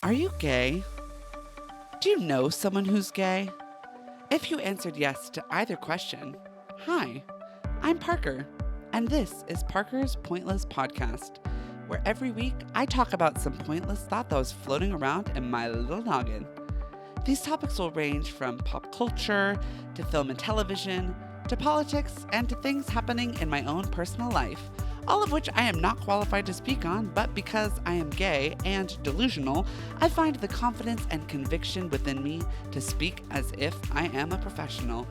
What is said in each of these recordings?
Are you gay? Do you know someone who's gay? If you answered yes to either question, hi, I'm Parker, and this is Parker's Pointless Podcast, where every week I talk about some pointless thought that was floating around in my little noggin. These topics will range from pop culture to film and television to politics and to things happening in my own personal life, all of which I am not qualified to speak on, but because I am gay and delusional, I find the confidence and conviction within me to speak as if I am a professional.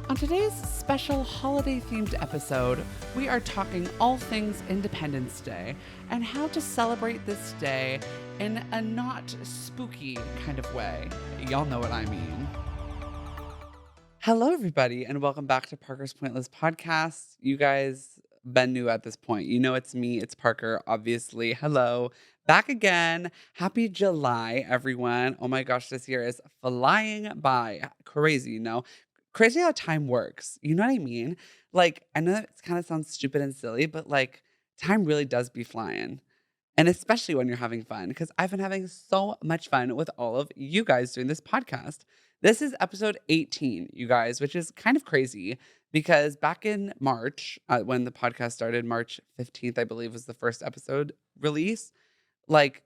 On today's special holiday-themed episode, we are talking all things Independence Day and how to celebrate this day in a not spooky kind of way. Y'all know what I mean. Hello, everybody, and welcome back to Parker's Pointless Podcast. You guys been new at this point. You know it's me, it's Parker, obviously. Hello, back again. Happy July, everyone. Oh my gosh, this year is flying by. Crazy, you know? Crazy how time works. You know what I mean? Like, I know it kind of sounds stupid and silly, but like, time really does be flying. And especially when you're having fun, because I've been having so much fun with all of you guys doing this podcast. This is episode 18, you guys, which is kind of crazy because back in March, when the podcast started, March 15th, I believe, was the first episode release. Like,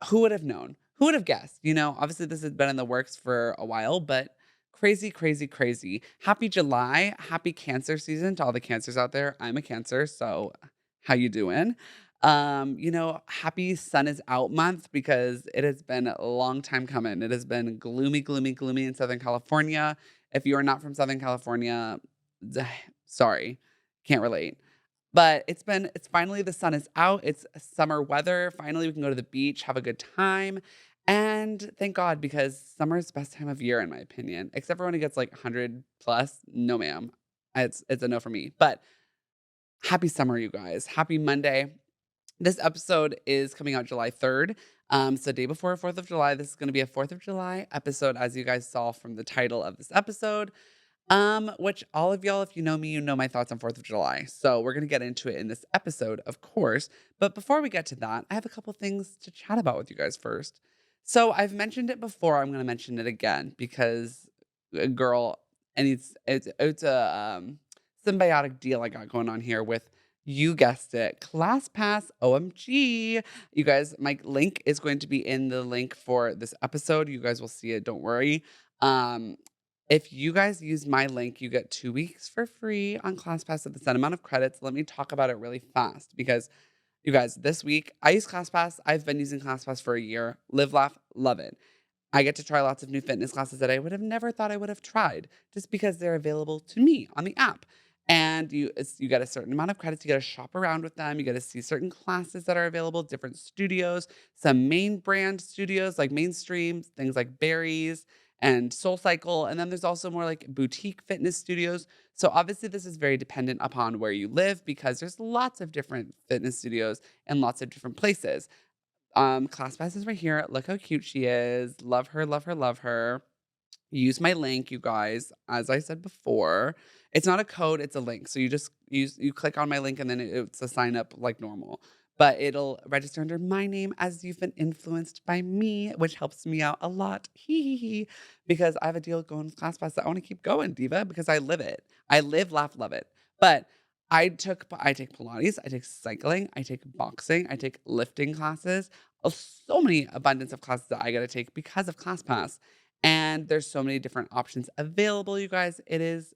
who would have known? Who would have guessed? You know, obviously this has been in the works for a while, but crazy, crazy, crazy. Happy July. Happy Cancer season to all the cancers out there. I'm a Cancer, so how you doing? Happy Sun is Out month because it has been a long time coming. It has been gloomy, gloomy, gloomy in Southern California. If you are not from Southern California, sorry, can't relate. But it's finally the sun is out. It's summer weather. Finally, we can go to the beach, have a good time. And thank God, because summer is the best time of year, in my opinion. Except for when it gets like 100 plus. No, ma'am. It's a no for me. But happy summer, you guys. Happy Monday. This episode is coming out July 3rd. So day before 4th of July. This is going to be a 4th of July episode, as you guys saw from the title of this episode. Which all of y'all, if you know me, you know my thoughts on 4th of July. So we're going to get into it in this episode, of course. But before we get to that, I have a couple things to chat about with you guys first. So I've mentioned it before. I'm going to mention it again because, girl, and it's a symbiotic deal I got going on here with, you guessed it, ClassPass. OMG. You guys, my link is going to be in the link for this episode. You guys will see it. Don't worry. If you guys use my link, you get 2 weeks for free on ClassPass at the set amount of credits. Let me talk about it really fast because, you guys, this week I use ClassPass. I've been using ClassPass for a year. Live, laugh, love it. I get to try lots of new fitness classes that I would have never thought I would have tried just because they're available to me on the app. And you get a certain amount of credits. You get to shop around with them. You get to see certain classes that are available, different studios, some main brand studios like Mainstream, things like Barry's and Soul Cycle. And then there's also more like boutique fitness studios. So obviously this is very dependent upon where you live because there's lots of different fitness studios and lots of different places. ClassPass is right here. Look how cute she is. Love her, love her, love her. Use my link, you guys. As I said before, it's not a code, it's a link. So you click on my link and then it's a sign up like normal. But it'll register under my name as you've been influenced by me, which helps me out a lot. Hee hee hee. Because I have a deal going with ClassPass that I want to keep going, Diva, because I live it. I live, laugh, love it. But I take Pilates, I take cycling, I take boxing, I take lifting classes. So many abundance of classes that I got to take because of ClassPass. And there's so many different options available, you guys. It is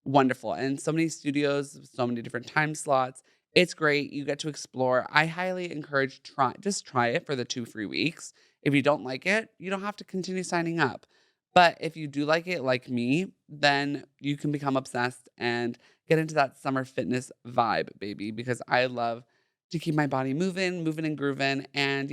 wonderful. And so many studios, so many different time slots. It's great. You get to explore. I highly encourage just try it for the 2 free weeks. If you don't like it, you don't have to continue signing up. But if you do like it, like me, then you can become obsessed and get into that summer fitness vibe, baby, because I love to keep my body moving and grooving. And,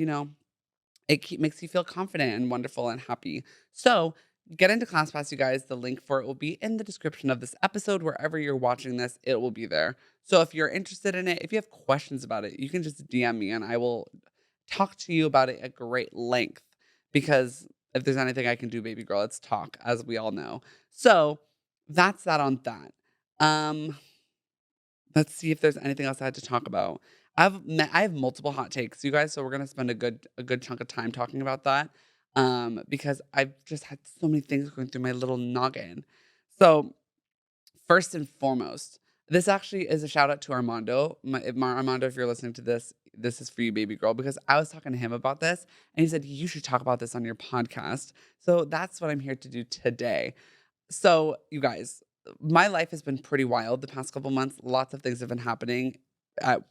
makes you feel confident and wonderful and happy. So get into ClassPass, you guys. The link for it will be in the description of this episode. Wherever you're watching this, it will be there. So if you're interested in it, if you have questions about it, you can just DM me and I will talk to you about it at great length. Because if there's anything I can do, baby girl, it's talk, as we all know. So that's that on that. Um, let's see if there's anything else I had to talk about. I have multiple hot takes, you guys, so we're gonna spend a good chunk of time talking about that, because I've just had so many things going through my little noggin. So first and foremost, this actually is a shout out to Armando. Armando, if you're listening to this, this is for you, baby girl, because I was talking to him about this, and he said you should talk about this on your podcast. So that's what I'm here to do today. So, you guys, my life has been pretty wild the past couple months. Lots of things have been happening,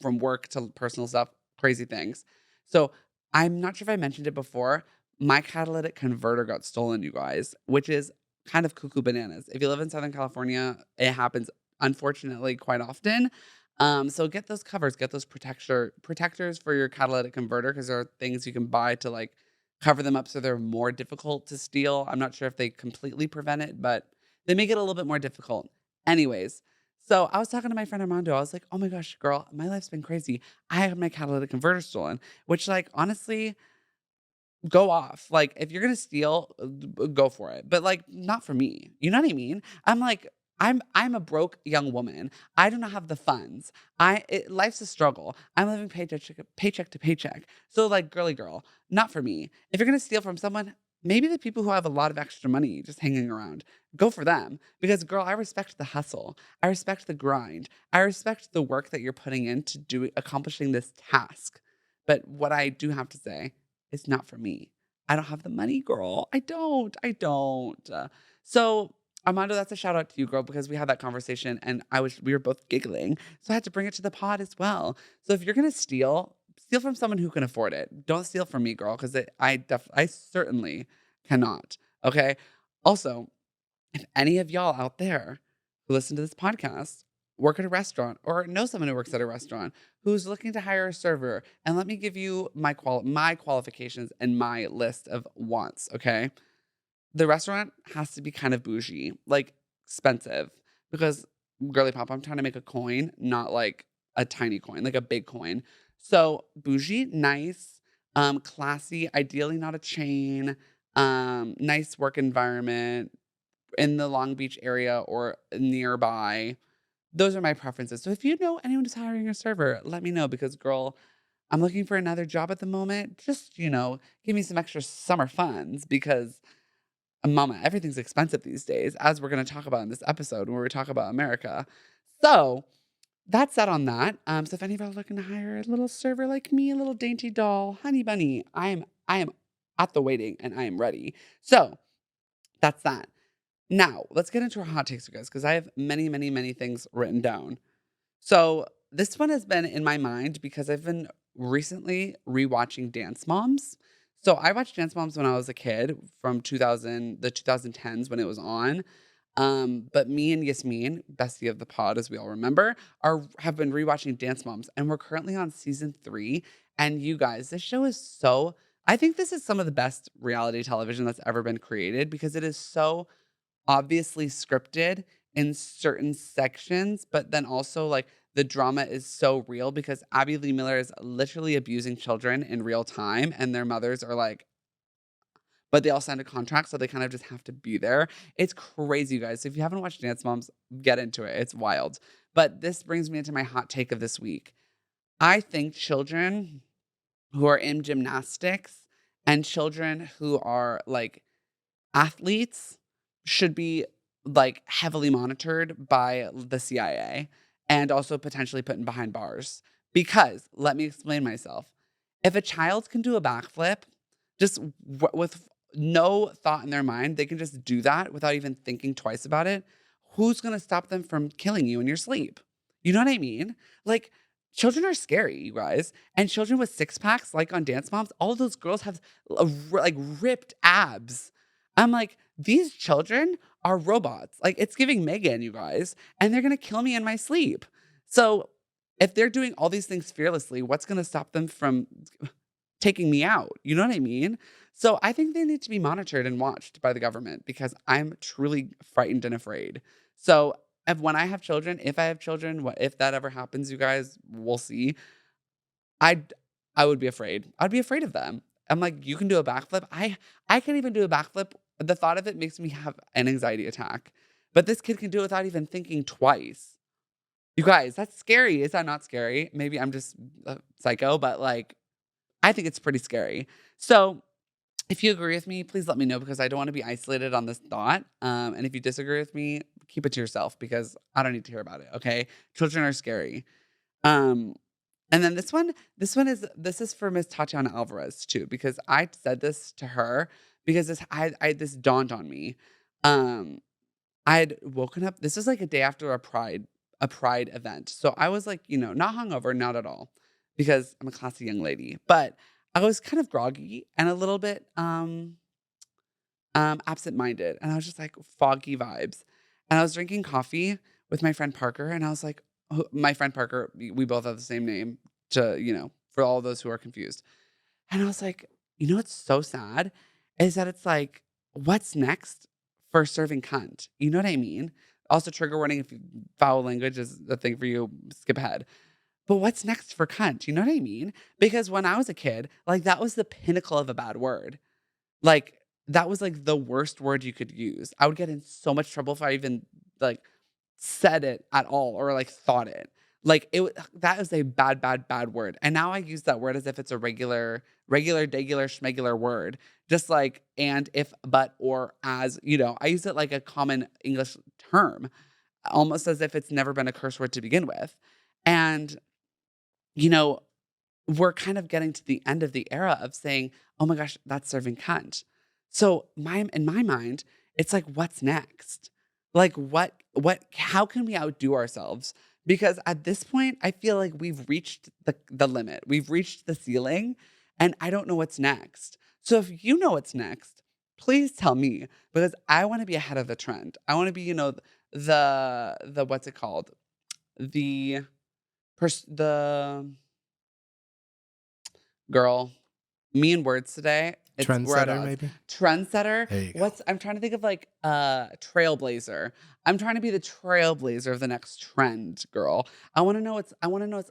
from work to personal stuff, crazy things. So, I'm not sure if I mentioned it before. My catalytic converter got stolen, you guys, which is kind of cuckoo bananas. If you live in Southern California, it happens unfortunately quite often. So get those covers, get those protectors for your catalytic converter because there are things you can buy to like cover them up so they're more difficult to steal. I'm not sure if they completely prevent it, but they make it a little bit more difficult. Anyways, so I was talking to my friend Armando. I was like, "Oh my gosh, girl, my life's been crazy. I had my catalytic converter stolen," which like honestly go off. Like, if you're gonna steal, go for it, but, like, not for me. You know what I mean? I'm like, I'm a broke young woman. I do not have the funds. Life's a struggle. I'm living paycheck to paycheck. So, like, girly girl, not for me. If you're gonna steal from someone, maybe the people who have a lot of extra money just hanging around, go for them. Because, girl, I respect the hustle. I respect the grind. I respect the work that you're putting into accomplishing this task. But what I do have to say, it's not for me. I don't have the money, girl. I don't. So, Armando, that's a shout out to you, girl, because we had that conversation and we were both giggling. So I had to bring it to the pod as well. So if you're gonna steal from someone who can afford it. Don't steal from me, girl, because I certainly cannot. Okay. Also, if any of y'all out there who listen to this podcast work at a restaurant or know someone who works at a restaurant who's looking to hire a server, and let me give you my qualifications and my list of wants, okay? The restaurant has to be kind of bougie, like expensive, because girly pop, I'm trying to make a coin, not like a tiny coin, like a big coin. So bougie, nice, classy, ideally not a chain, nice work environment, in the Long Beach area or nearby. Those are my preferences. So if you know anyone who's hiring a server, let me know because, girl, I'm looking for another job at the moment. Just, give me some extra summer funds because, mama, everything's expensive these days, as we're going to talk about in this episode where we talk about America. So that's that on that. So if any of you are looking to hire a little server like me, a little dainty doll, honey bunny, I am at the waiting and I am ready. So that's that. Now, let's get into our hot takes, you guys, because I have many, many, many things written down. So, this one has been in my mind because I've been recently rewatching Dance Moms. So, I watched Dance Moms when I was a kid from the 2010s when it was on. But me and Yasmin, bestie of the pod, as we all remember, have been rewatching Dance Moms, and we're currently on season 3. And you guys, this show is so. I think this is some of the best reality television that's ever been created because it is so obviously scripted in certain sections, but then also like the drama is so real because Abby Lee Miller is literally abusing children in real time and their mothers are like, but they all signed a contract, so they kind of just have to be there. It's crazy, you guys. So if you haven't watched Dance Moms, get into it. It's wild. But this brings me into my hot take of this week. I think children who are in gymnastics and children who are like athletes should be like heavily monitored by the CIA and also potentially put in behind bars. Because let me explain myself. If a child can do a backflip just with no thought in their mind, they can just do that without even thinking twice about it. Who's going to stop them from killing you in your sleep? You know what I mean? Like, children are scary, you guys. And children with six packs, like on Dance Moms, all of those girls have like ripped abs. I'm like, these children are robots. Like, it's giving Megan, you guys, and they're going to kill me in my sleep. So, if they're doing all these things fearlessly, what's going to stop them from taking me out? You know what I mean? So, I think they need to be monitored and watched by the government because I'm truly frightened and afraid. So, when I have children, if I have children, if that ever happens, you guys, we'll see. I'd I would be afraid. I'd be afraid of them. I'm like, you can do a backflip. I can't even do a backflip. The thought of it makes me have an anxiety attack. But this kid can do it without even thinking twice. You guys, that's scary. Is that not scary? Maybe I'm just a psycho, but like, I think it's pretty scary. So if you agree with me, please let me know because I don't want to be isolated on this thought. And if you disagree with me, keep it to yourself because I don't need to hear about it. Okay. Children are scary. Um, and then this is for Miss Tatiana Alvarez too, because I said this to her because this dawned on me. Um, I'd woken up. This was like a day after a pride event. So I was like, not hungover, not at all, because I'm a classy young lady. But I was kind of groggy and a little bit absent-minded. And I was just like foggy vibes. And I was drinking coffee with my friend Parker, and I was like, my friend Parker, we both have the same name for all those who are confused. And I was like, what's so sad is that it's like, what's next for serving cunt? You know what I mean? Also, trigger warning if foul language is a thing for you, skip ahead. But what's next for cunt? You know what I mean? Because when I was a kid, like that was the pinnacle of a bad word. Like, that was, like, the worst word you could use. I would get in so much trouble if I even, like, said it at all or, like, thought it. Like, that is a bad, bad, bad word, and now I use that word as if it's a regular, degular, schmegular word, just like and, if, but, or, as, I use it like a common English term, almost as if it's never been a curse word to begin with, and, you know, we're kind of getting to the end of the era of saying, "Oh my gosh, that's serving cunt." So in my mind, it's like, what's next? Like how can we outdo ourselves? Because at this point, I feel like we've reached the limit. We've reached the ceiling, and I don't know what's next. So if you know what's next, please tell me because I want to be ahead of the trend. I want to be, the what's it called? The the girl, me and words today. We're at Trendsetter, odds. maybe? Trendsetter. There you go. I'm trying to think of like trailblazer. I'm trying to be the trailblazer of the next trend, girl. I want to know what's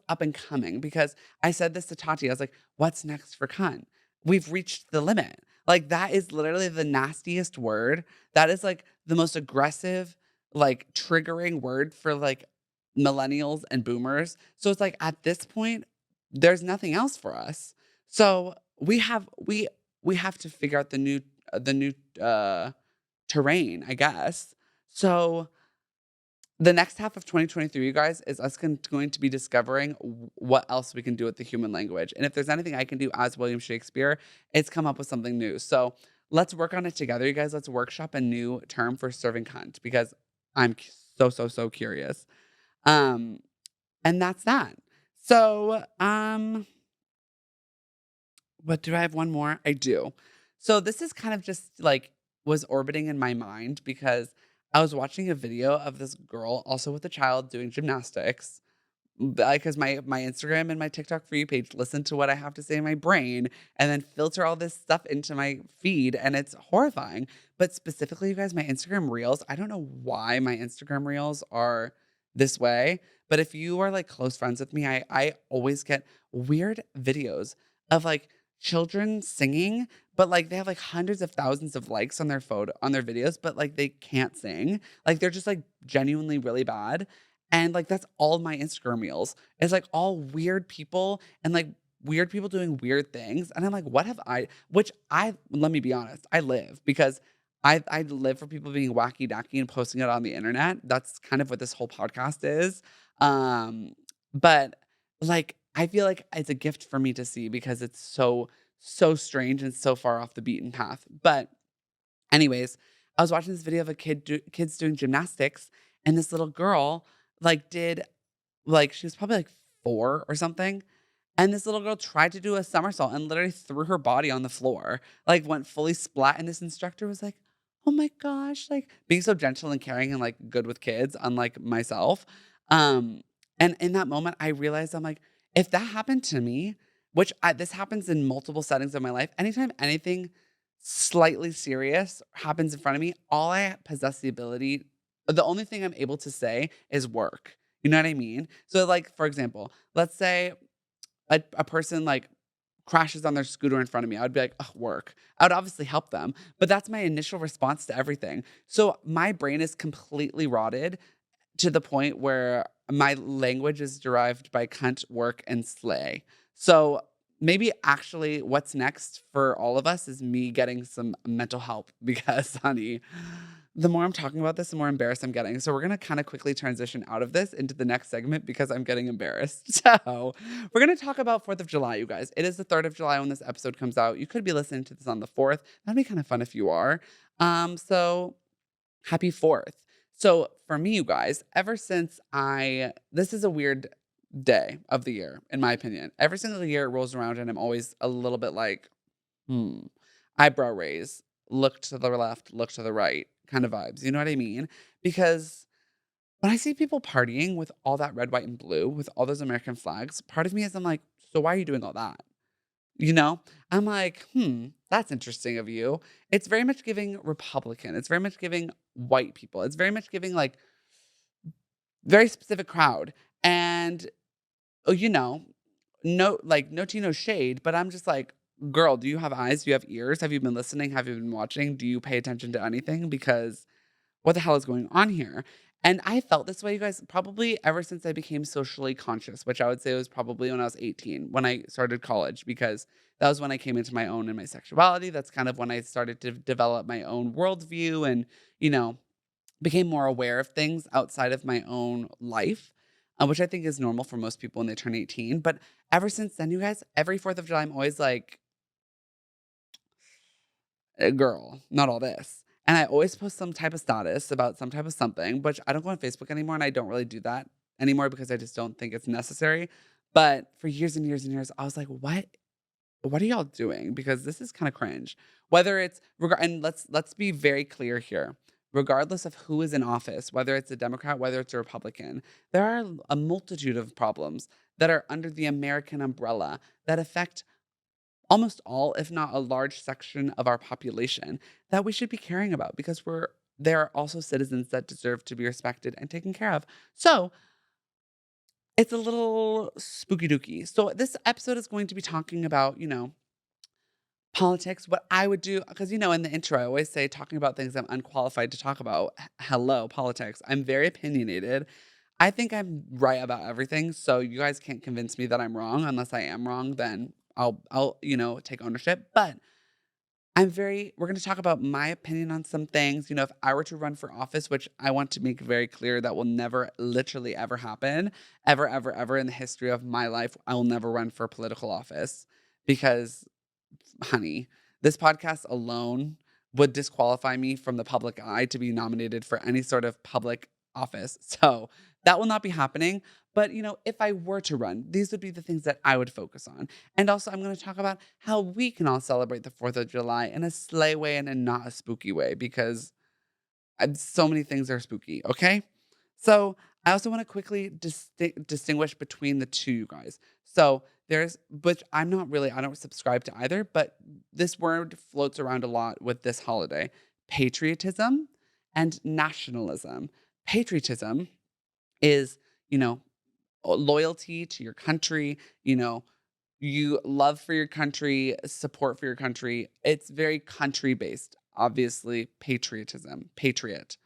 up and coming because I said this to Tati. I was like, what's next for cunt? We've reached the limit. Like that is literally the nastiest word. That is like the most aggressive, like triggering word for like millennials and boomers. So it's like at this point, there's nothing else for us. So we have to figure out the new terrain, I guess. So the next half of 2023, you guys, is us going to be discovering what else we can do with the human language. And if there's anything I can do as William Shakespeare, it's come up with something new. So let's work on it together, you guys. Let's workshop a new term for serving cunt because I'm so curious. Um, and that's that. So, what do I have one more? I do. So this is kind of just like was orbiting in my mind because I was watching a video of this girl also with a child doing gymnastics. Because my Instagram and my TikTok for you page listen to what I have to say in my brain and then filter all this stuff into my feed and it's horrifying. But specifically, you guys, my Instagram reels, I don't know why my Instagram reels are this way, but if you are like close friends with me, I always get weird videos of like children singing, but like they have like hundreds of thousands of likes on their photo on their videos, but like they can't sing. Like they're just like genuinely really bad. And like that's all my Instagram reels. It's like all weird people and like weird people doing weird things. And I'm like, what have I which I let me be honest, I live because I live for people being wacky dacky and posting it on the internet. That's kind of what this whole podcast is. Um, but like I feel like it's a gift for me to see because it's so strange and so far off the beaten path. But anyways, I was watching this video of kids doing gymnastics, and this little girl like did like she was probably like 4 or something, and this little girl tried to do a somersault and literally threw her body on the floor, like went fully splat. And this instructor was like, "Oh my gosh!" Like being so gentle and caring and like good with kids, unlike myself. Um, and in that moment, I realized I'm like, if that happened to me, this happens in multiple settings of my life. Anytime anything slightly serious happens in front of me, the only thing I'm able to say is work. You know what I mean? So, like, for example, let's say a person like crashes on their scooter in front of me. I would be like, oh, work. I would obviously help them, but that's my initial response to everything. So my brain is completely rotted to the point where my language is derived by cunt, work, and slay. So maybe actually what's next for all of us is me getting some mental help because, honey, the more I'm talking about this, the more embarrassed I'm getting. So we're going to kind of quickly transition out of this into the next segment because I'm getting embarrassed. So we're going to talk about 4th of July, you guys. It is the 3rd of July when this episode comes out. You could be listening to this on the 4th. That'd be kind of fun if you are. So happy 4th. So for me, you guys, ever since this is a weird day of the year, in my opinion. Every single year it rolls around and I'm always a little bit like, eyebrow raise, look to the left, look to the right kind of vibes. You know what I mean? Because when I see people partying with all that red, white, and blue, with all those American flags, part of me is I'm like, so why are you doing all that? You know, I'm like, that's interesting of you. It's very much giving Republican. It's very much giving white people. It's very much giving like very specific crowd. And, oh, no tea, no shade, but I'm just like, girl, do you have eyes? Do you have ears? Have you been listening? Have you been watching? Do you pay attention to anything? Because what the hell is going on here? And I felt this way, you guys, probably ever since I became socially conscious, which I would say was probably when I was 18, when I started college, because that was when I came into my own and my sexuality. That's kind of when I started to develop my own worldview and, became more aware of things outside of my own life, which I think is normal for most people when they turn 18. But ever since then, you guys, every 4th of July, I'm always like, girl, not all this. And I always post some type of status about some type of something, but I don't go on Facebook anymore. And I don't really do that anymore because I just don't think it's necessary. But for years and years and years, I was like, what are y'all doing? Because this is kind of cringe. Whether it's and let's be very clear here. Regardless of who is in office, whether it's a Democrat, whether it's a Republican, there are a multitude of problems that are under the American umbrella that affect almost all, if not a large section of our population that we should be caring about because there are also citizens that deserve to be respected and taken care of. So it's a little spooky dooky. So this episode is going to be talking about, politics, what I would do, because, in the intro, I always say talking about things I'm unqualified to talk about. Hello, politics. I'm very opinionated. I think I'm right about everything. So you guys can't convince me that I'm wrong. Unless I am wrong, then I'll take ownership. But we're going to talk about my opinion on some things. If I were to run for office, which I want to make very clear that will never literally ever happen, ever, ever, ever in the history of my life, I will never run for political office because, honey, this podcast alone would disqualify me from the public eye to be nominated for any sort of public office. So that will not be happening. But, if I were to run, these would be the things that I would focus on. And also, I'm going to talk about how we can all celebrate the 4th of July in a sleigh way and in not a spooky way because so many things are spooky, okay? So I also want to quickly distinguish between the two, you guys. So but I don't subscribe to either, but this word floats around a lot with this holiday: patriotism and nationalism. Patriotism is, loyalty to your country, you love for your country, support for your country. It's very country based, obviously, patriotism, patriot.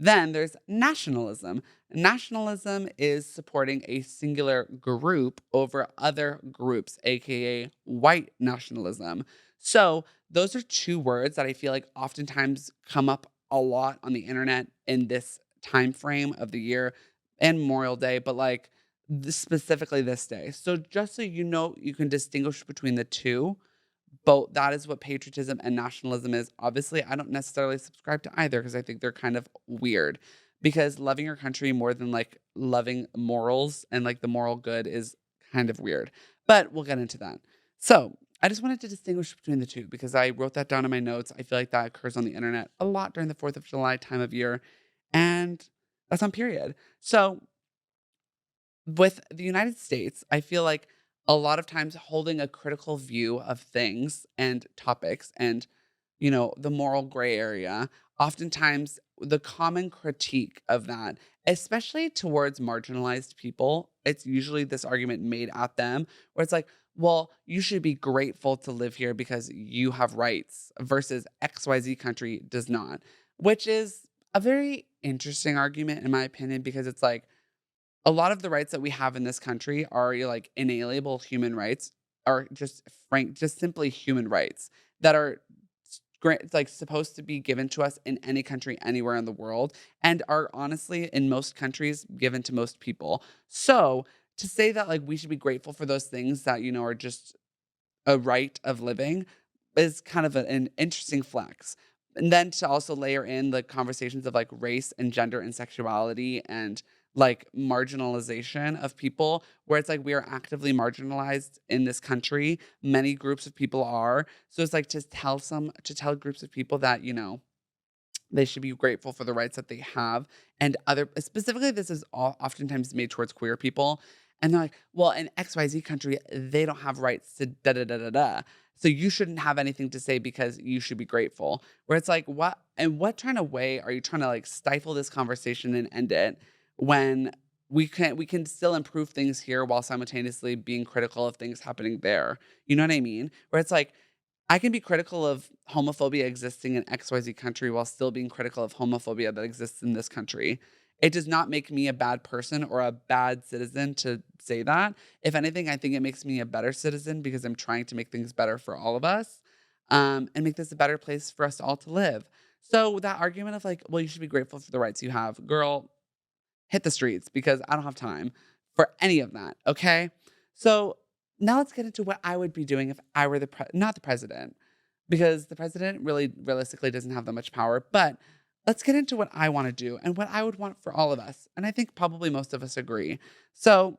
Then there's nationalism. Nationalism is supporting a singular group over other groups, aka white nationalism. So those are two words that I feel like oftentimes come up a lot on the internet in this time frame of the year and Memorial Day, but like specifically this day. So just so you can distinguish between the two. Both that is what patriotism and nationalism is. Obviously, I don't necessarily subscribe to either because I think they're kind of weird. Because loving your country more than like loving morals and like the moral good is kind of weird. But we'll get into that. So I just wanted to distinguish between the two because I wrote that down in my notes. I feel like that occurs on the internet a lot during the 4th of July time of year. And that's on period. So with the United States, I feel like a lot of times holding a critical view of things and topics and, the moral gray area, oftentimes the common critique of that, especially towards marginalized people, it's usually this argument made at them where it's like, well, you should be grateful to live here because you have rights versus XYZ country does not, which is a very interesting argument in my opinion because it's like a lot of the rights that we have in this country are like inalienable human rights, are just simply human rights that are grant like supposed to be given to us in any country anywhere in the world and are honestly in most countries given to most people. So to say that like we should be grateful for those things that are just a right of living is kind of an interesting flex. And then to also layer in the conversations of like race and gender and sexuality and like marginalization of people, where it's like we are actively marginalized in this country. Many groups of people are. So it's like to tell groups of people that, they should be grateful for the rights that they have. And other specifically, this is oftentimes made towards queer people. And they're like, well, in XYZ country, they don't have rights to da da da da da. So you shouldn't have anything to say because you should be grateful. Where it's like, what kind of way are you trying to like stifle this conversation and end it when we can still improve things here while simultaneously being critical of things happening there? You know what I mean? Where it's like, I can be critical of homophobia existing in XYZ country while still being critical of homophobia that exists in this country. It does not make me a bad person or a bad citizen to say that. If anything, I think it makes me a better citizen because I'm trying to make things better for all of us, and make this a better place for us all to live. So that argument of like, well, you should be grateful for the rights you have, girl, hit the streets because I don't have time for any of that. Okay. So now let's get into what I would be doing if I were not the president, because the president really realistically doesn't have that much power. But let's get into what I want to do and what I would want for all of us. And I think probably most of us agree. So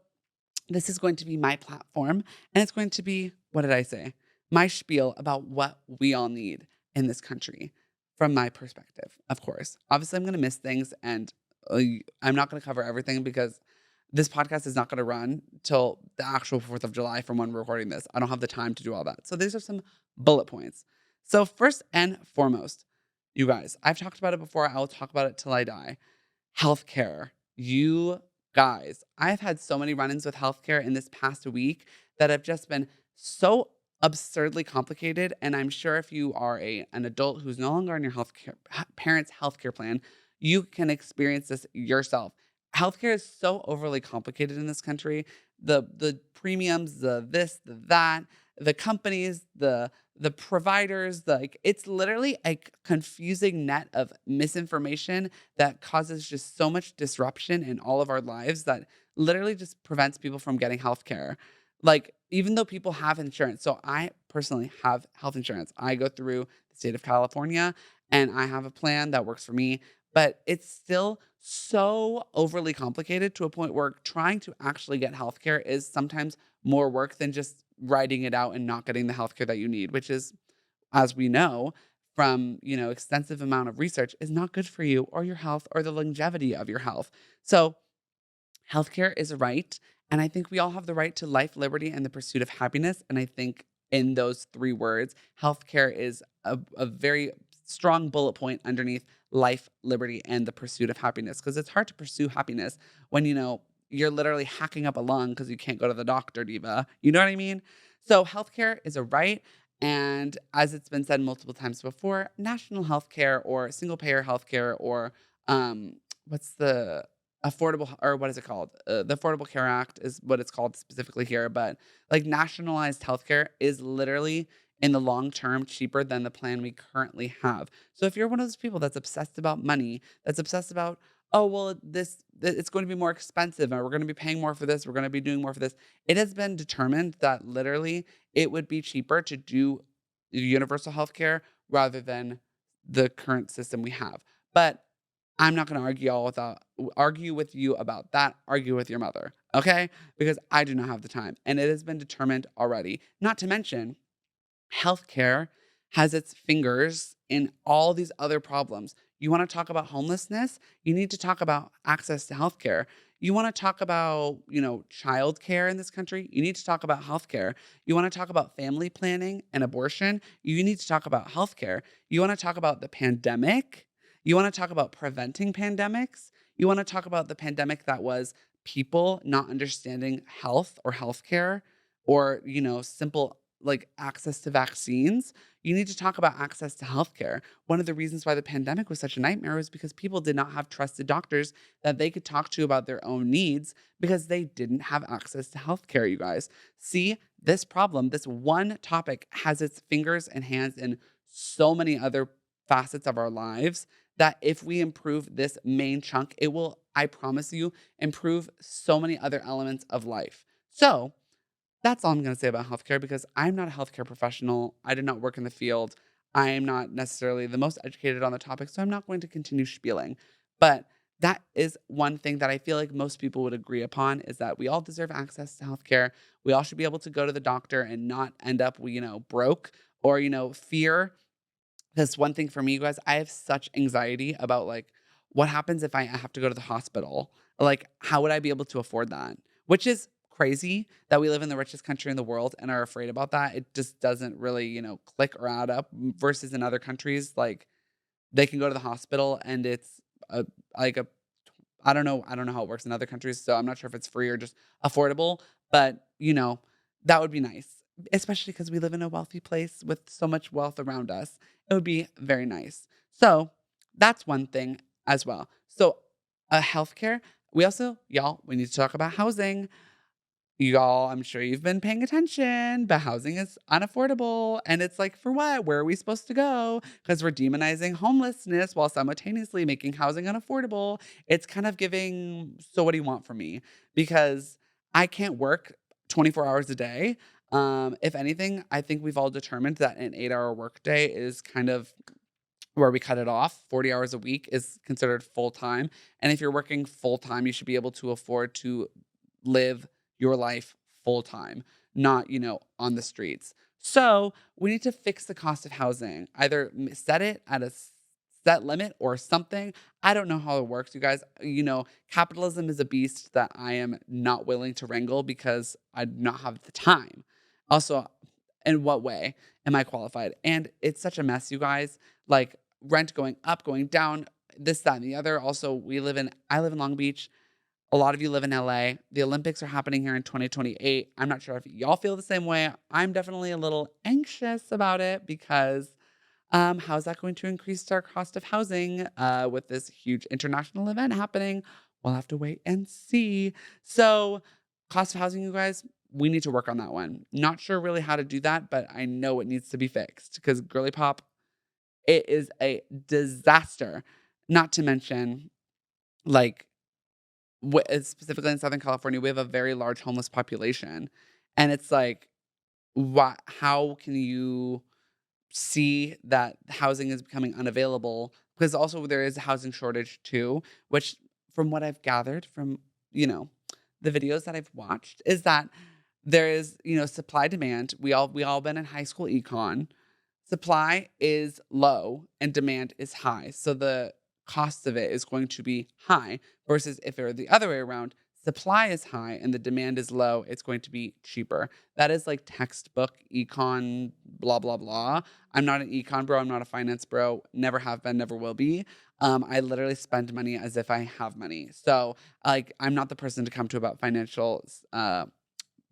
this is going to be my platform and it's going to be, what did I say? My spiel about what we all need in this country from my perspective, of course. Obviously, I'm going to miss things and I'm not going to cover everything because this podcast is not going to run till the actual 4th of July from when we're recording this. I don't have the time to do all that. So these are some bullet points. So first and foremost, you guys, I've talked about it before. I'll talk about it till I die. Healthcare. You guys, I've had so many run-ins with healthcare in this past week that have just been so absurdly complicated. And I'm sure if you are an adult who's no longer on your parents' healthcare plan, you can experience this yourself. Healthcare is so overly complicated in this country. The premiums, the this, the that, the companies, the providers, like it's literally a confusing net of misinformation that causes just so much disruption in all of our lives that literally just prevents people from getting healthcare. Like even though people have insurance. So I personally have health insurance. I go through the state of California and I have a plan that works for me, but it's still so overly complicated to a point where trying to actually get healthcare is sometimes more work than just writing it out and not getting the healthcare that you need, which is, as we know from, extensive amount of research, is not good for you or your health or the longevity of your health. So healthcare is a right. And I think we all have the right to life, liberty, and the pursuit of happiness. And I think in those three words, healthcare is a very strong bullet point underneath life, liberty, and the pursuit of happiness. Because it's hard to pursue happiness when, you're literally hacking up a lung because you can't go to the doctor, diva. You know what I mean? So healthcare is a right. And as it's been said multiple times before, national healthcare or single payer healthcare or what's the affordable, or what is it called? The Affordable Care Act is what it's called specifically here. But like nationalized healthcare is literally in the long term cheaper than the plan we currently have. So if you're one of those people that's obsessed about money, that's obsessed about, oh, well, it's going to be more expensive and we're going to be paying more for this, we're going to be doing more for this. It has been determined that literally it would be cheaper to do universal healthcare rather than the current system we have. But I'm not going to argue with you about that. Argue with your mother, okay? Because I do not have the time. And it has been determined already. Not to mention, healthcare has its fingers in all these other problems. You want to talk about homelessness? You need to talk about access to healthcare. You want to talk about, childcare in this country? You need to talk about healthcare. You want to talk about family planning and abortion? You need to talk about healthcare. You want to talk about the pandemic? You want to talk about preventing pandemics? You want to talk about the pandemic that was people not understanding health or healthcare or, simple like access to vaccines, you need to talk about access to healthcare. One of the reasons why the pandemic was such a nightmare was because people did not have trusted doctors that they could talk to about their own needs because they didn't have access to healthcare, you guys. See, this problem, this one topic has its fingers and hands in so many other facets of our lives that if we improve this main chunk, it will, I promise you, improve so many other elements of life. So, that's all I'm going to say about healthcare because I'm not a healthcare professional. I did not work in the field. I am not necessarily the most educated on the topic, so I'm not going to continue spieling. But that is one thing that I feel like most people would agree upon is that we all deserve access to healthcare. We all should be able to go to the doctor and not end up, broke or, fear. That's one thing for me, you guys. I have such anxiety about like what happens if I have to go to the hospital? Like, how would I be able to afford that? Which is crazy that we live in the richest country in the world and are afraid about that. It just doesn't really, click or add up versus in other countries. Like, they can go to the hospital and it's a, like a I don't know how it works in other countries, so I'm not sure if it's free or just affordable, but, that would be nice, especially because we live in a wealthy place with so much wealth around us. It would be very nice. So, that's one thing as well. So, healthcare, we also y'all, we need to talk about housing. Y'all, I'm sure you've been paying attention, but housing is unaffordable. And it's like, for what? Where are we supposed to go? Because we're demonizing homelessness while simultaneously making housing unaffordable. It's kind of giving, so what do you want from me? Because I can't work 24 hours a day. If anything, I think we've all determined that an 8-hour workday is kind of where we cut it off. 40 hours a week is considered full time. And if you're working full time, you should be able to afford to live your life full time, not, on the streets. So we need to fix the cost of housing, either set it at a set limit or something. I don't know how it works, you guys. Capitalism is a beast that I am not willing to wrangle because I do not have the time. Also, in what way am I qualified? And it's such a mess, you guys. Like rent going up, going down, this, that, and the other. Also, I live in Long Beach. A lot of you live in LA. The Olympics are happening here in 2028. I'm not sure if y'all feel the same way. I'm definitely a little anxious about it because how's that going to increase our cost of housing with this huge international event happening? We'll have to wait and see. So, cost of housing, you guys, we need to work on that one. Not sure really how to do that, but I know it needs to be fixed because girly pop, it is a disaster. Not to mention, like, specifically in Southern California, we have a very large homeless population. And it's like, how can you see that housing is becoming unavailable? Because also there is a housing shortage too, which from what I've gathered from, you know, the videos that I've watched is that there is, supply demand. We all been in high school econ. Supply is low and demand is high. So the cost of it is going to be high versus if it were the other way around, supply is high and the demand is low, it's going to be cheaper. That is like textbook econ, blah, blah, blah. I'm not an econ bro. I'm not a finance bro. Never have been, never will be. I literally spend money as if I have money. So like, I'm not the person to come to about financial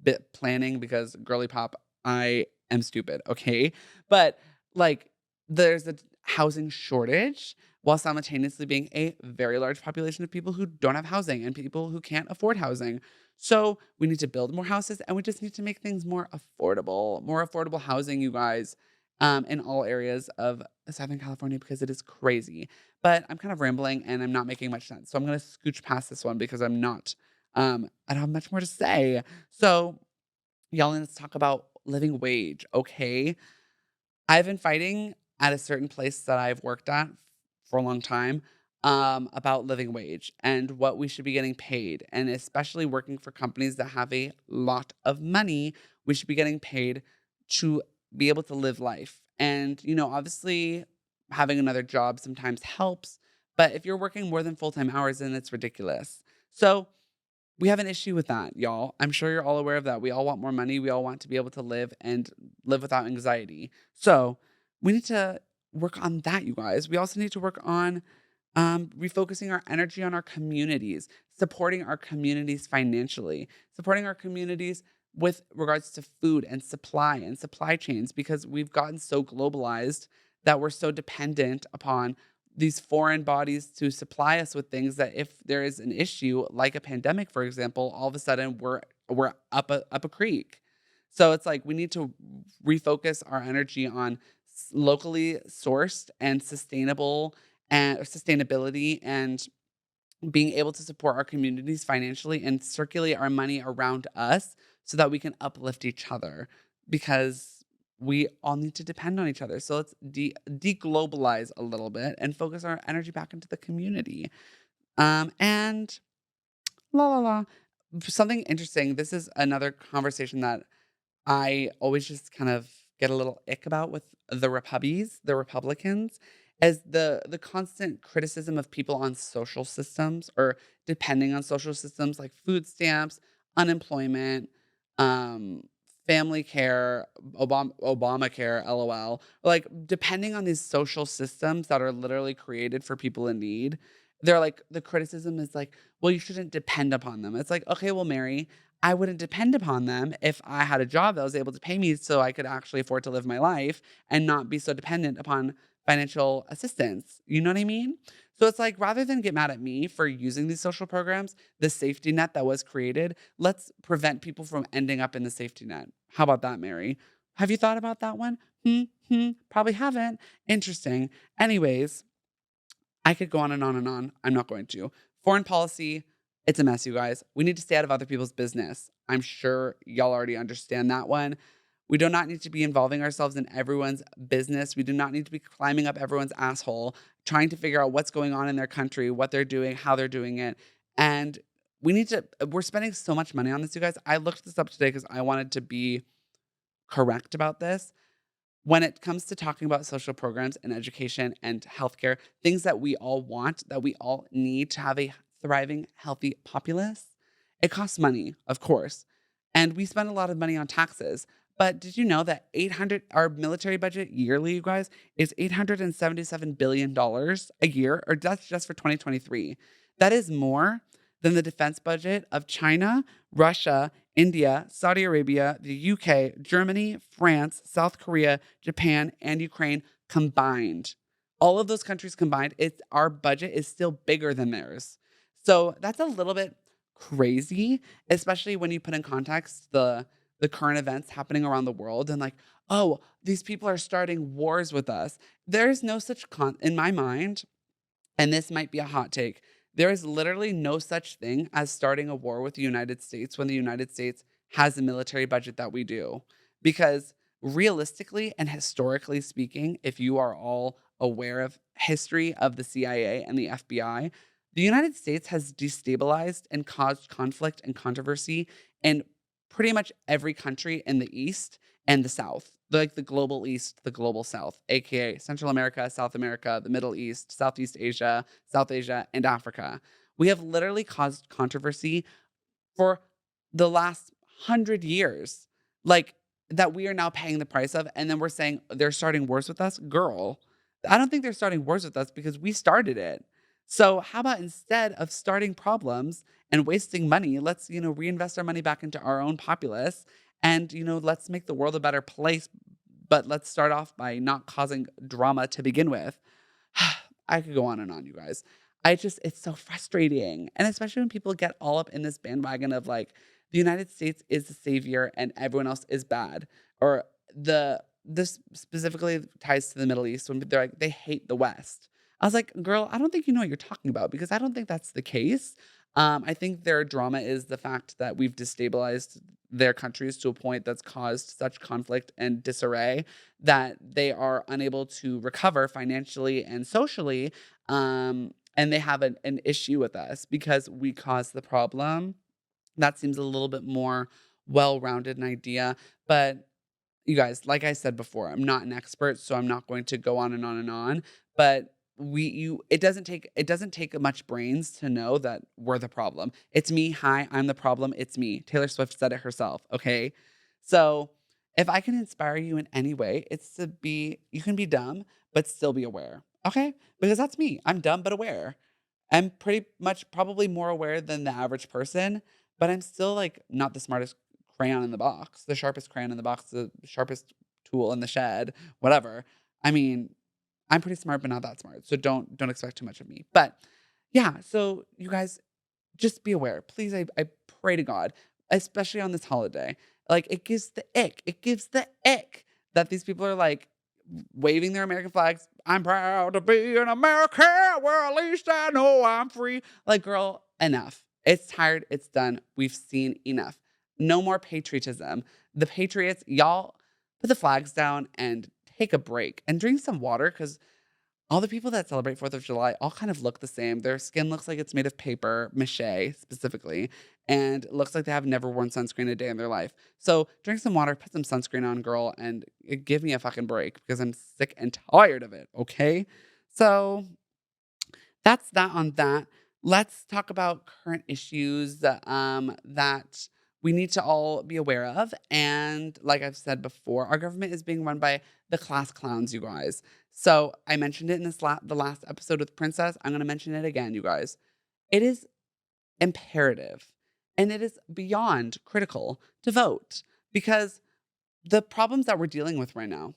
bit planning because girly pop, I am stupid, okay? But like there's a housing shortage while simultaneously being a very large population of people who don't have housing and people who can't afford housing. So we need to build more houses and we just need to make things more affordable housing, you guys, in all areas of Southern California because it is crazy. But I'm kind of rambling and I'm not making much sense. So I'm going to scooch past this one because I don't have much more to say. So, y'all, let's talk about living wage, okay? I've been fighting at a certain place that I've worked at for a long time about living wage and what we should be getting paid. And especially working for companies that have a lot of money, we should be getting paid to be able to live life. And, obviously having another job sometimes helps, but if you're working more than full-time hours, then it's ridiculous. So, we have an issue with that, y'all. I'm sure you're all aware of that. We all want more money. We all want to be able to live and live without anxiety. So we need to work on that, you guys. We also need to work on refocusing our energy on our communities, supporting our communities financially, supporting our communities with regards to food and supply chains, because we've gotten so globalized that we're so dependent upon these foreign bodies to supply us with things, that if there is an issue like a pandemic, for example, all of a sudden we're up a creek. So it's like we need to refocus our energy on locally sourced and sustainable and sustainability, and being able to support our communities financially and circulate our money around us so that we can uplift each other, because we all need to depend on each other. So let's deglobalize a little bit and focus our energy back into the community. And la la la. Something interesting. This is another conversation that I always just kind of get a little ick about with the Republicans, as the constant criticism of people on social systems, or depending on social systems like food stamps, unemployment, um, family care, Obamacare, LOL. Like, depending on these social systems that are literally created for people in need. They're like, the criticism is like, well, you shouldn't depend upon them. It's like, okay, well, Mary, I wouldn't depend upon them if I had a job that was able to pay me so I could actually afford to live my life and not be so dependent upon financial assistance. You know what I mean? So it's like, rather than get mad at me for using these social programs, the safety net that was created, let's prevent people from ending up in the safety net. How about that, Mary? Have you thought about that one? Probably haven't. Interesting. Anyways, I could go on and on and on. I'm not going to. Foreign policy, it's a mess, you guys. We need to stay out of other people's business. I'm sure y'all already understand that one. We do not need to be involving ourselves in everyone's business. We do not need to be climbing up everyone's asshole, trying to figure out what's going on in their country, what they're doing, how they're doing it. And we're spending so much money on this, you guys. I looked this up today because I wanted to be correct about this. When it comes to talking about social programs and education and healthcare, things that we all want, that we all need to have a thriving, healthy populace, it costs money, of course. And we spend a lot of money on taxes. But did you know that our military budget yearly, you guys, is $877 billion a year, or that's just for 2023. That is more than the defense budget of China, Russia, India, Saudi Arabia, the UK, Germany, France, South Korea, Japan, and Ukraine combined. All of those countries combined, our budget is still bigger than theirs. So that's a little bit crazy, especially when you put in context the current events happening around the world, and like, oh, these people are starting wars with us. There's no such in my mind, and this might be a hot take. There is literally no such thing as starting a war with the United States when the United States has the military budget that we do. Because realistically and historically speaking, if you are all aware of history of the CIA and the FBI, the United States has destabilized and caused conflict and controversy in pretty much every country in the East and the South, like the global East, the global South, aka Central America, South America, the Middle East, Southeast Asia, South Asia, and Africa. We have literally caused controversy for the last 100 years, like, that we are now paying the price of. And then we're saying they're starting wars with us. Girl, I don't think they're starting wars with us because we started it. So how about, instead of starting problems and wasting money, let's, reinvest our money back into our own populace, and, let's make the world a better place. But let's start off by not causing drama to begin with. I could go on and on, you guys. It's so frustrating. And especially when people get all up in this bandwagon of like, the United States is the savior and everyone else is bad. Or this specifically ties to the Middle East, when they're like, they hate the West. I was like, girl, I don't think you know what you're talking about, because I don't think that's the case. I think their drama is the fact that we've destabilized their countries to a point that's caused such conflict and disarray that they are unable to recover financially and socially. And they have an issue with us because we caused the problem. That seems a little bit more well-rounded an idea. But you guys, like I said before, I'm not an expert, so I'm not going to go on and on and on. But it doesn't take much brains to know that we're the problem. It's me. Hi, I'm the problem. It's me. Taylor Swift said it herself. Okay. So if I can inspire you in any way, you can be dumb, but still be aware. Okay. Because that's me. I'm dumb, but aware. I'm pretty much probably more aware than the average person, but I'm still like not the smartest crayon in the box, the sharpest crayon in the box, the sharpest tool in the shed, whatever. I mean, I'm pretty smart, but not that smart. So don't expect too much of me. But yeah, so you guys just be aware. Please, I pray to God, especially on this holiday. Like it gives the ick. It gives the ick that these people are like waving their American flags. I'm proud to be an American where at least I know I'm free. Like, girl, enough. It's tired. It's done. We've seen enough. No more patriotism. The patriots, y'all put the flags down and take a break and drink some water because all the people that celebrate 4th of July all kind of look the same. Their skin looks like it's made of paper, mache specifically, and it looks like they have never worn sunscreen a day in their life. So drink some water, put some sunscreen on, girl, and give me a fucking break because I'm sick and tired of it, okay? So that's that on that. Let's talk about current issues that we need to all be aware of. And like I've said before, our government is being run by the class clowns, you guys. So I mentioned it in the last episode with Princess. I'm going to mention it again, you guys. It is imperative and it is beyond critical to vote because the problems that we're dealing with right now,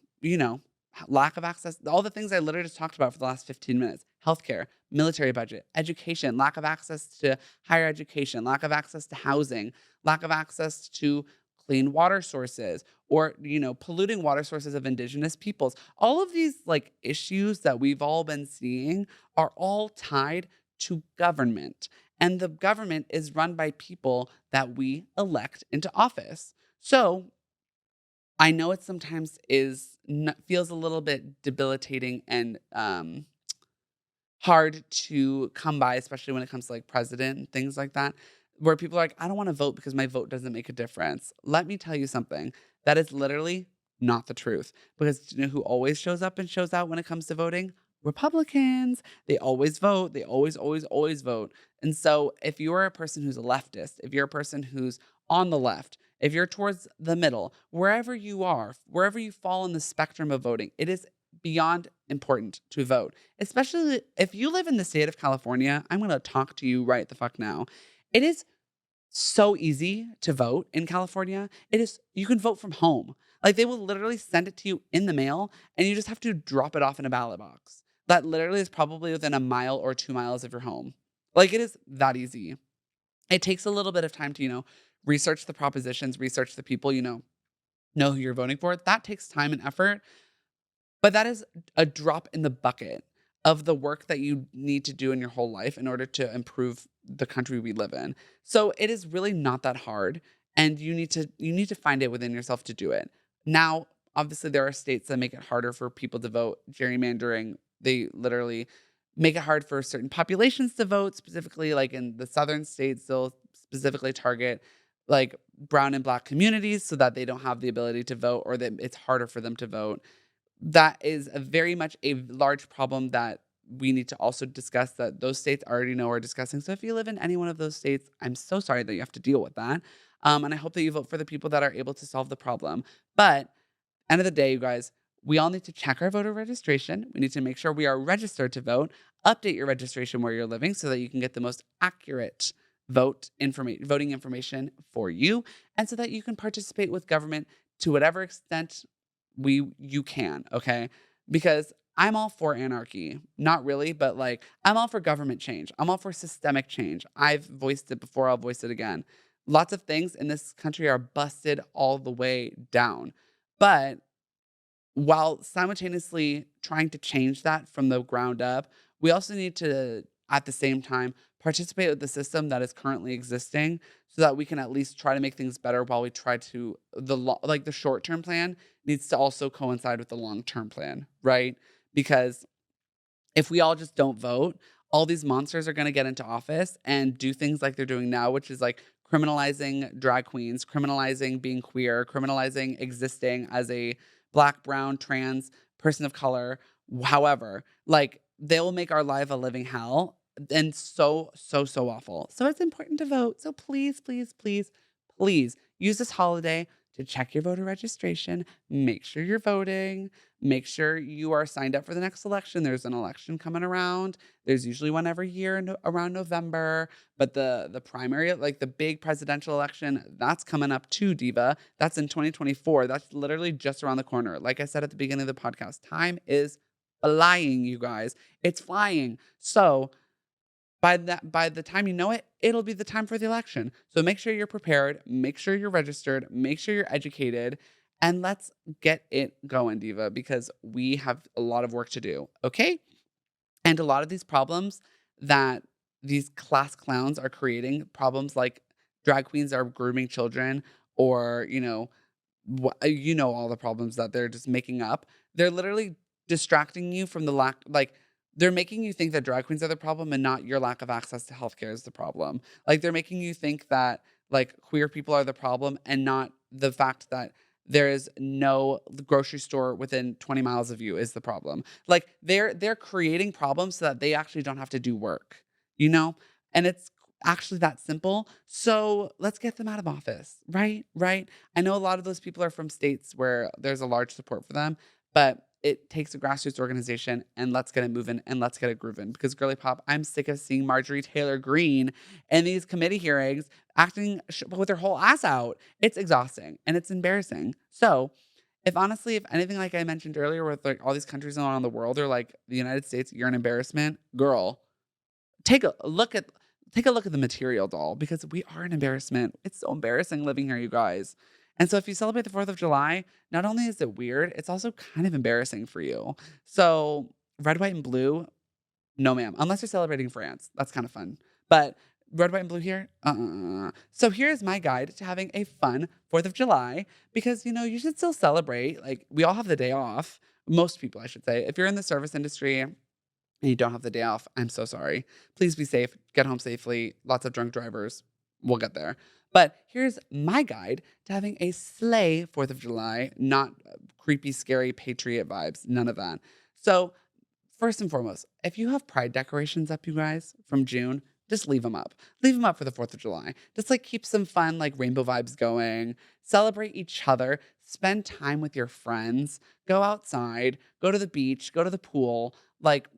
lack of access, all the things I literally just talked about for the last 15 minutes, healthcare, military budget, education, lack of access to higher education, lack of access to housing, lack of access to clean water sources or, polluting water sources of indigenous peoples. All of these like issues that we've all been seeing are all tied to government. And the government is run by people that we elect into office. So I know it sometimes feels a little bit debilitating and hard to come by, especially when it comes to like president and things like that, where people are like, I don't want to vote because my vote doesn't make a difference. Let me tell you something. That is literally not the truth. Because you know who always shows up and shows out when it comes to voting? Republicans. They always vote. They always, always, always vote. And so if you're a person who's a leftist, if you're a person who's on the left, if you're towards the middle, wherever you are, wherever you fall in the spectrum of voting, it is beyond important to vote. Especially if you live in the state of California, I'm going to talk to you right the fuck now. It is so easy to vote in California. You can vote from home. Like they will literally send it to you in the mail and you just have to drop it off in a ballot box. That literally is probably within a mile or 2 miles of your home. Like it is that easy. It takes a little bit of time to, research the propositions, research the people, know who you're voting for. That takes time and effort. But that is a drop in the bucket of the work that you need to do in your whole life in order to improve the country we live in. So it is really not that hard, and you need to find it within yourself to do it. Now, obviously there are states that make it harder for people to vote. Gerrymandering, they literally make it hard for certain populations to vote, specifically like in the southern states, they'll specifically target like brown and black communities so that they don't have the ability to vote or that it's harder for them to vote. That is very much a large problem that we need to also discuss that those states already know we're discussing. So if you live in any one of those states, I'm so sorry that you have to deal with that. And I hope that you vote for the people that are able to solve the problem. But end of the day, you guys, we all need to check our voter registration. We need to make sure we are registered to vote. Update your registration where you're living so that you can get the most accurate voting information for you, and so that you can participate with government to whatever extent you can, okay? Because I'm all for anarchy. Not really, but like I'm all for government change. I'm all for systemic change. I've voiced it before, I'll voice it again. Lots of things in this country are busted all the way down. But while simultaneously trying to change that from the ground up, we also need to, at the same time, participate with the system that is currently existing so that we can at least try to make things better while we try to, the short-term plan needs to also coincide with the long-term plan, right? Because if we all just don't vote, all these monsters are going to get into office and do things like they're doing now, which is like criminalizing drag queens, criminalizing being queer, criminalizing existing as a black, brown, trans person of color. However, like they will make our life a living hell and so, so, so awful. So it's important to vote. So please, please, please, please use this holiday to check your voter registration, make sure you're voting, make sure you are signed up for the next election. There's an election coming around. There's usually one every year around November, but the primary, like the big presidential election, that's coming up too, Diva. That's in 2024. That's literally just around the corner. Like I said at the beginning of the podcast, time is flying, you guys. It's flying. So by the time you know it, it'll be the time for the election. So make sure you're prepared, make sure you're registered, make sure you're educated, and let's get it going, Diva, because we have a lot of work to do. Okay? And a lot of these problems that these class clowns are creating, problems like drag queens are grooming children, or, all the problems that they're just making up. They're literally distracting you from the lack, like, they're making you think that drag queens are the problem and not your lack of access to healthcare is the problem. Like, they're making you think that, like, queer people are the problem and not the fact that there is no grocery store within 20 miles of you is the problem. Like, they're creating problems so that they actually don't have to do work, you know? And it's actually that simple. So let's get them out of office, right? Right. I know a lot of those people are from states where there's a large support for them, but it takes a grassroots organization, and let's get it moving and let's get it grooving. Because girly pop, I'm sick of seeing Marjorie Taylor Greene in these committee hearings acting with her whole ass out. It's exhausting and it's embarrassing. So if honestly, if anything, like I mentioned earlier, with like all these countries around the world are like the United States, you're an embarrassment, girl. Take a look at the material, doll, because we are an embarrassment. It's so embarrassing living here, you guys. And so if you celebrate the 4th of July, not only is it weird, it's also kind of embarrassing for you. So red, white, and blue, no ma'am. Unless you're celebrating France. That's kind of fun. But red, white, and blue here? So here's my guide to having a fun 4th of July, because, you should still celebrate. Like, we all have the day off. Most people, I should say. If you're in the service industry and you don't have the day off, I'm so sorry. Please be safe. Get home safely. Lots of drunk drivers. We'll get there. But here's my guide to having a slay 4th of July, not creepy, scary patriot vibes. None of that. So first and foremost, if you have pride decorations up, you guys, from June, just leave them up. Leave them up for the 4th of July. Just like keep some fun, like rainbow vibes going. Celebrate each other. Spend time with your friends. Go outside. Go to the beach. Go to the pool. Like,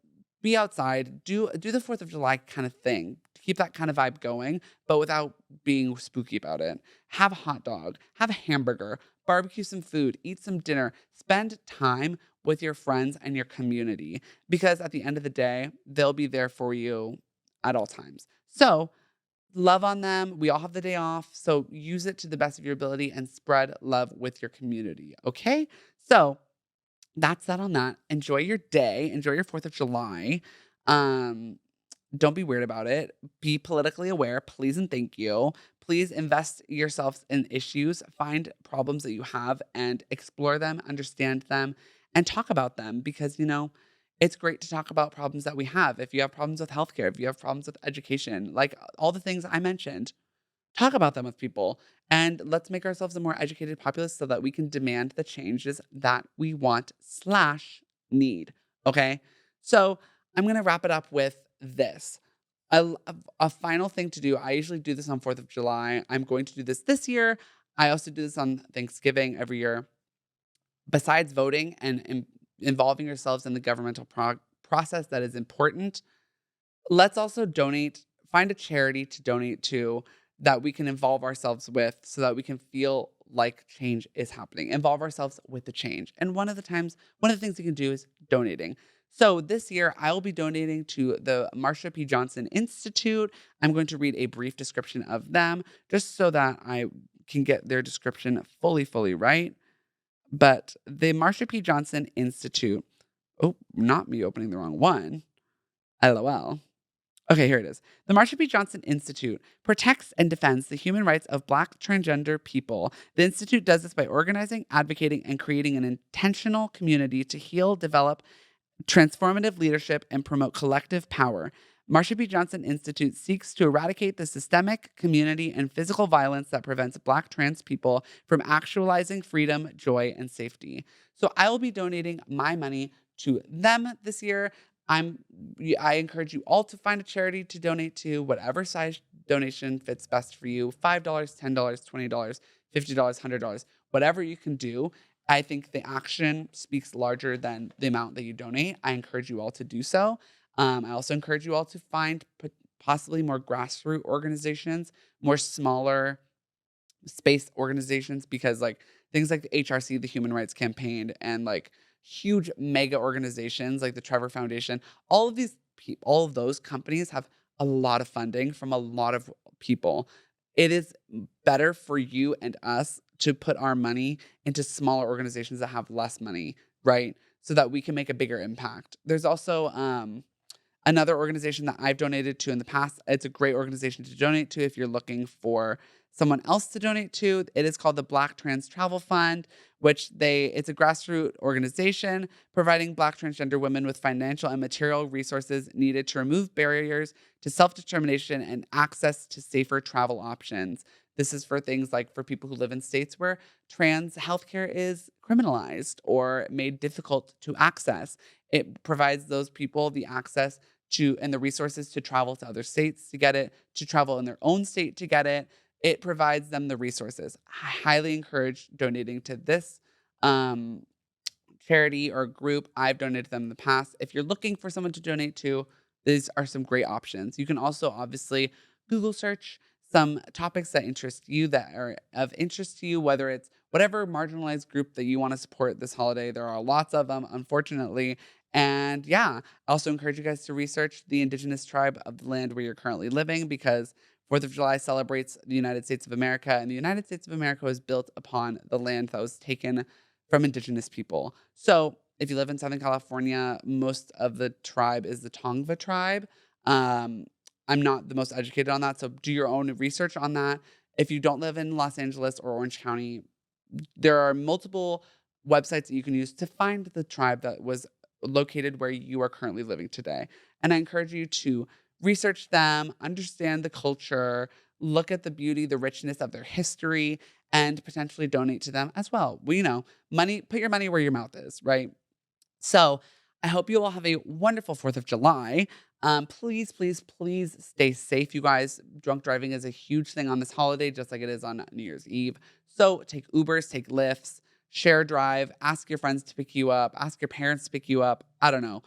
be outside. Do the 4th of July kind of thing. Keep that kind of vibe going, but without being spooky about it. Have a hot dog. Have a hamburger. Barbecue some food. Eat some dinner. Spend time with your friends and your community, because at the end of the day, they'll be there for you at all times. So love on them. We all have the day off. So use it to the best of your ability and spread love with your community. Okay. So that's that on that. Enjoy your day. Enjoy your 4th of July. Don't be weird about it. Be politically aware, please and thank you. Please invest yourselves in issues. Find problems that you have and explore them, understand them, and talk about them, because, it's great to talk about problems that we have. If you have problems with healthcare, if you have problems with education, like all the things I mentioned, talk about them with people. And let's make ourselves a more educated populace so that we can demand the changes that we want/need. Okay. So I'm going to wrap it up with this. A final thing to do. I usually do this on 4th of July. I'm going to do this year. I also do this on Thanksgiving every year. Besides voting and involving yourselves in the governmental process that is important, let's also donate. Find a charity to donate to that we can involve ourselves with, so that we can feel like change is happening. Involve ourselves with the change. And one of the things you can do is donating. So this year, I will be donating to the Marsha P. Johnson Institute. I'm going to read a brief description of them, just so that I can get their description fully right. But the Marsha P. Johnson Institute, oh, not me opening the wrong one. LOL. Okay, here it is. The Marsha P. Johnson Institute protects and defends the human rights of Black transgender people. The Institute does this by organizing, advocating, and creating an intentional community to heal, develop transformative leadership, and promote collective power. Marsha P. Johnson Institute seeks to eradicate the systemic, community, and physical violence that prevents Black trans people from actualizing freedom, joy, and safety. So I will be donating my money to them this year. I encourage you all to find a charity to donate to, whatever size donation fits best for you. $5, $10, $20, $50, $100, whatever you can do. I think the action speaks larger than the amount that you donate. I encourage you all to do so. I also encourage you all to find possibly more grassroots organizations, more smaller space organizations, because like things like the HRC, the Human Rights Campaign, and like huge mega organizations like the Trevor Foundation, all of these people, all of those companies have a lot of funding from a lot of people. It is better for you and us to put our money into smaller organizations that have less money, right? So that we can make a bigger impact. There's also another organization that I've donated to in the past. It's a great organization to donate to if you're looking for someone else to donate to. It is called the Black Trans Travel Fund, which it's a grassroots organization providing Black transgender women with financial and material resources needed to remove barriers to self-determination and access to safer travel options. This is for things like for people who live in states where trans healthcare is criminalized or made difficult to access. It provides those people the access to and the resources to travel to other states to get it, to travel in their own state to get it. It provides them the resources. I highly encourage donating to this um, charity or group. I've donated to them in the past. If you're looking for someone to donate to, these are some great options. You can also obviously Google search some topics that interest you, that are of interest to you, whether it's whatever marginalized group that you want to support this holiday. There are lots of them, unfortunately. And yeah, I also encourage you guys to research the indigenous tribe of the land where you're currently living, because 4th of July celebrates the United States of America, and the United States of America was built upon the land that was taken from indigenous people. So if you live in Southern California, most of the tribe is the Tongva tribe. I'm not the most educated on that, so do your own research on that. If you don't live in Los Angeles or Orange County, there are multiple websites that you can use to find the tribe that was located where you are currently living today. And I encourage you to research them, understand the culture, look at the beauty, the richness of their history, and potentially donate to them as well. Money, put your money where your mouth is, right? So I hope you all have a wonderful 4th of July. Please, please, please stay safe, you guys. Drunk driving is a huge thing on this holiday, just like it is on New Year's Eve. So take Ubers, take Lyfts, share drive, ask your friends to pick you up, ask your parents to pick you up. I don't know.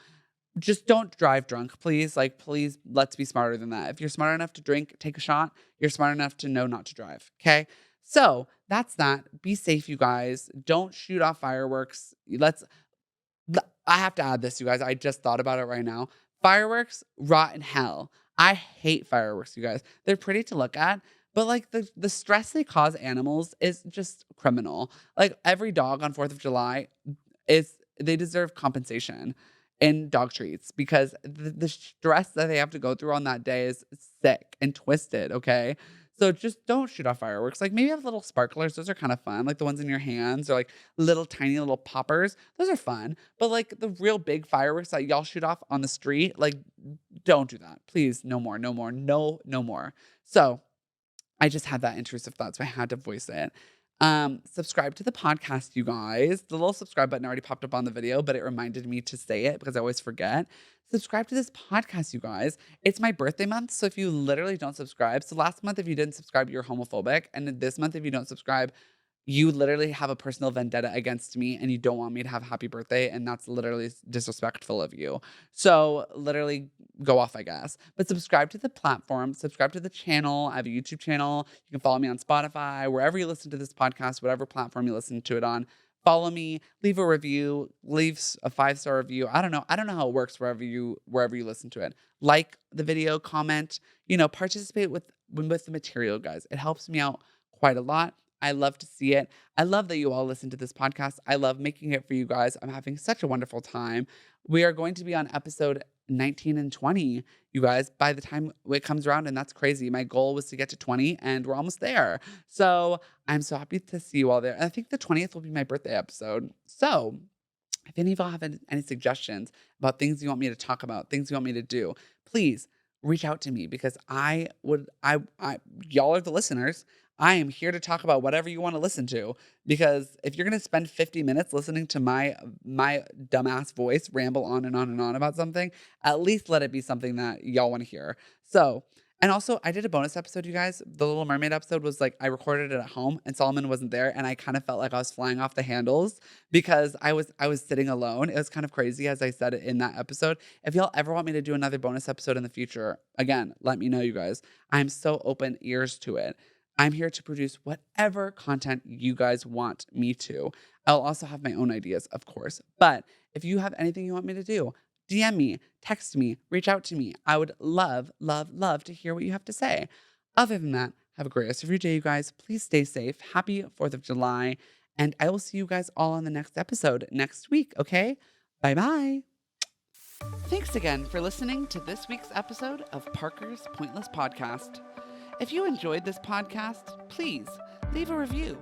Just don't drive drunk, please. Like, please, let's be smarter than that. If you're smart enough to drink, take a shot. You're smart enough to know not to drive, okay? So that's that. Be safe, you guys. Don't shoot off fireworks. I have to add this, you guys. I just thought about it right now. Fireworks rot in hell. I hate fireworks, you guys. They're pretty to look at, but like the stress they cause animals is just criminal. Like every dog on 4th of July they deserve compensation in dog treats, because the stress that they have to go through on that day is sick and twisted, okay? So just don't shoot off fireworks. Like maybe have little sparklers. Those are kind of fun. Like the ones in your hands, or like little tiny little poppers. Those are fun. But like the real big fireworks that y'all shoot off on the street, like don't do that. Please, no more, no more, no more. So I just had that intrusive thought, so I had to voice it. Subscribe to the podcast, you guys. The little subscribe button already popped up on the video, but it reminded me to say it because I always forget. Subscribe to this podcast, you guys. It's my birthday month, so if you literally don't subscribe, so last month if you didn't subscribe, you're homophobic, and then this month if you don't subscribe, you literally have a personal vendetta against me and you don't want me to have a happy birthday, and that's literally disrespectful of you. So literally go off, I guess. But subscribe to the platform, subscribe to the channel. I have a YouTube channel. You can follow me on Spotify, wherever you listen to this podcast, whatever platform you listen to it on. Follow me, leave a review, leave a 5-star review. I don't know how it works wherever you listen to it. Like the video, comment, participate with the material, guys. It helps me out quite a lot. I love to see it. I love that you all listen to this podcast. I love making it for you guys. I'm having such a wonderful time. We are going to be on episode 19 and 20, you guys, by the time it comes around. And that's crazy. My goal was to get to 20 and we're almost there. So I'm so happy to see you all there. And I think the 20th will be my birthday episode. So if any of y'all have any suggestions about things you want me to talk about, things you want me to do, please reach out to me, because y'all are the listeners. I am here to talk about whatever you want to listen to, because if you're going to spend 50 minutes listening to my dumbass voice ramble on and on and on about something, at least let it be something that y'all want to hear. So And also, I did a bonus episode, you guys. The Little Mermaid episode was like, I recorded it at home and Solomon wasn't there. And I kind of felt like I was flying off the handles because I was sitting alone. It was kind of crazy, as I said it in that episode. If y'all ever want me to do another bonus episode in the future, again, let me know, you guys. I'm so open ears to it. I'm here to produce whatever content you guys want me to. I'll also have my own ideas, of course. But if you have anything you want me to do, DM me, text me, reach out to me. I would love, love, love to hear what you have to say. Other than that, have a great rest of your day, you guys. Please stay safe. Happy 4th of July. And I will see you guys all on the next episode next week, okay? Bye-bye. Thanks again for listening to this week's episode of Parker's Pointless Podcast. If you enjoyed this podcast, please leave a review.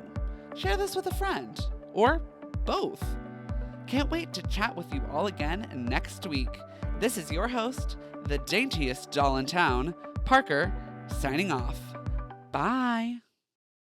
Share this with a friend, or both. Can't wait to chat with you all again next week. This is your host, the daintiest doll in town, Parker, signing off. Bye.